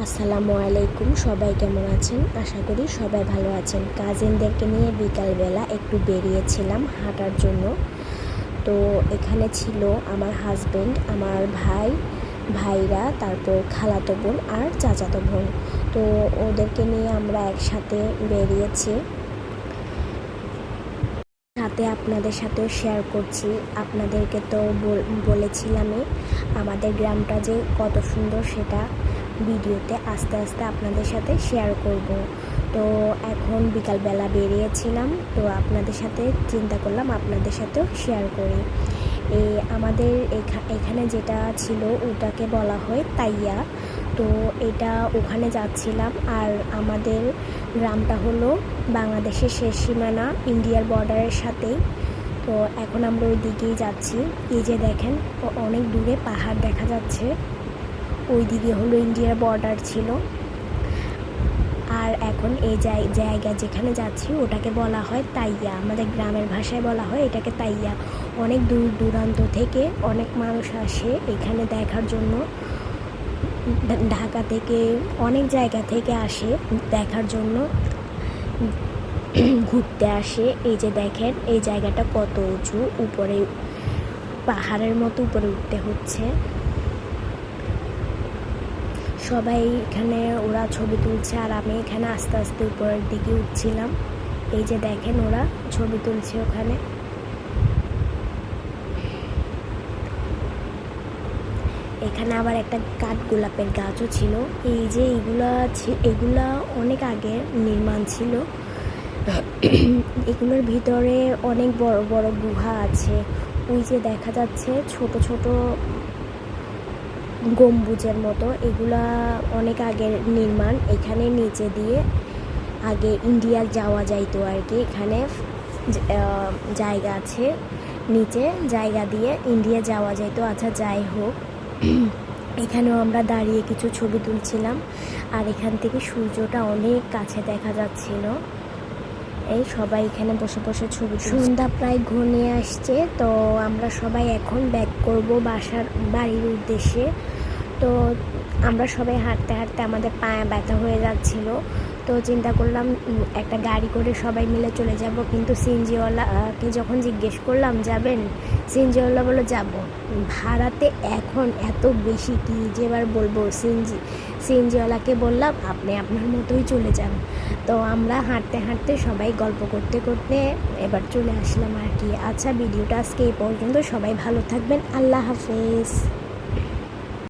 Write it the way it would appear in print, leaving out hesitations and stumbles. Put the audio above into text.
আসসালামু আলাইকুম, সবাই কেমন আছেন? আশা করি সবাই ভালো আছেন। কাজিনদেরকে নিয়ে বিকালবেলা একটু বেরিয়েছিলাম হাঁটার জন্য। তো এখানে ছিল আমার হাজবেন্ড, আমার ভাইরা, তারপর খালাতো বোন আর চাচাতো বোন। তো ওদেরকে নিয়ে আমরা একসাথে বেরিয়েছি। সাথে আপনাদের সাথেও শেয়ার করছি। আপনাদেরকে তো বলেছিলামই আমাদের গ্রামটা যে কত সুন্দর, সেটা ভিডিওতে আস্তে আস্তে আপনাদের সাথে শেয়ার করব। তো এখন বিকালবেলা বেরিয়েছিলাম, তো আপনাদের সাথে চিন্তা করলাম আপনাদের সাথেও শেয়ার করি। আমাদের এখানে যেটা ছিল ওটাকে বলা হয় তাইয়া। তো এটা ওখানে যাচ্ছিলাম। আর আমাদের গ্রামটা হলো বাংলাদেশের শেষ সীমানা, ইন্ডিয়ার বর্ডারের সাথেই। তো এখন আমরা ওই দিকেই যাচ্ছি। এই যে দেখেন, অনেক দূরে পাহাড় দেখা যাচ্ছে, ওই দিকে হলো ইন্ডিয়ার বর্ডার ছিল। আর এখন এই জায়গা যেখানে যাচ্ছি ওটাকে বলা হয় তাইয়া, আমাদের গ্রামের ভাষায় বলা হয় এটাকে তাইয়া। অনেক দূর দূরান্ত থেকে অনেক মানুষ আসে এখানে দেখার জন্য। ঢাকা থেকে অনেক জায়গা থেকে আসে দেখার জন্য, ঘুরতে আসে। এই যে দেখেন এই জায়গাটা কত উঁচু, উপরে পাহাড়ের মতো উপরে উঠতে হচ্ছে। সবাই এখানে ওরা ছবি তুলছে আর আমি এখানে আস্তে আস্তে উপরের দিকে উঠছিলাম। এই যে দেখেন ওরা ছবি তুলছে ওখানে। এখানে আবার একটা কাঠগোলাপের গাছও ছিল। এই যে এগুলা অনেক আগে নির্মাণ ছিল। এগুলোর ভিতরে অনেক বড় বড় গুহা আছে। ওই যে দেখা যাচ্ছে ছোট ছোট গম্বুজের মতো, এগুলা অনেক আগের নির্মাণ। এখানে নিচে দিয়ে আগে ইন্ডিয়া যাওয়া যাইতো আর কি। এখানে জায়গা আছে, নিচে জায়গা দিয়ে ইন্ডিয়া যাওয়া যাইতো। আচ্ছা, যাই হোক, এখানেও আমরা দাঁড়িয়ে কিছু ছবি তুলছিলাম। আর এখান থেকে সূর্যটা অনেক কাছে দেখা যাচ্ছিল। এই সবাই এখানে বসে বসে ছবি। সন্ধ্যা প্রায় ঘনিয়ে আসছে, তো আমরা সবাই এখন ব্যাক করব বাড়ির উদ্দেশ্যে। তো আমরা সবাই হাঁটতে হাঁটতে আমাদের পায়ে ব্যথা হয়ে যাচ্ছিল। তো চিন্তা করলাম একটা গাড়ি করে সবাই মিলে চলে যাব। কিন্তু সিএনজিওয়ালাকে যখন জিজ্ঞেস করলাম যাবেন, সিএনজিওয়ালা বললো যাব। ভাড়াতে এখন এত বেশি কি যে এবার বলবো। সিএনজিওয়ালাকে বললাম আপনি আপনার মতোই চলে যান। তো আমরা হাঁটতে হাঁটতে সবাই গল্প করতে করতে এবার চলে আসলাম আর কি। আচ্ছা, ভিডিওটা আজকে এই পর্যন্ত। সবাই ভালো থাকবেন, আল্লাহ হাফেজ।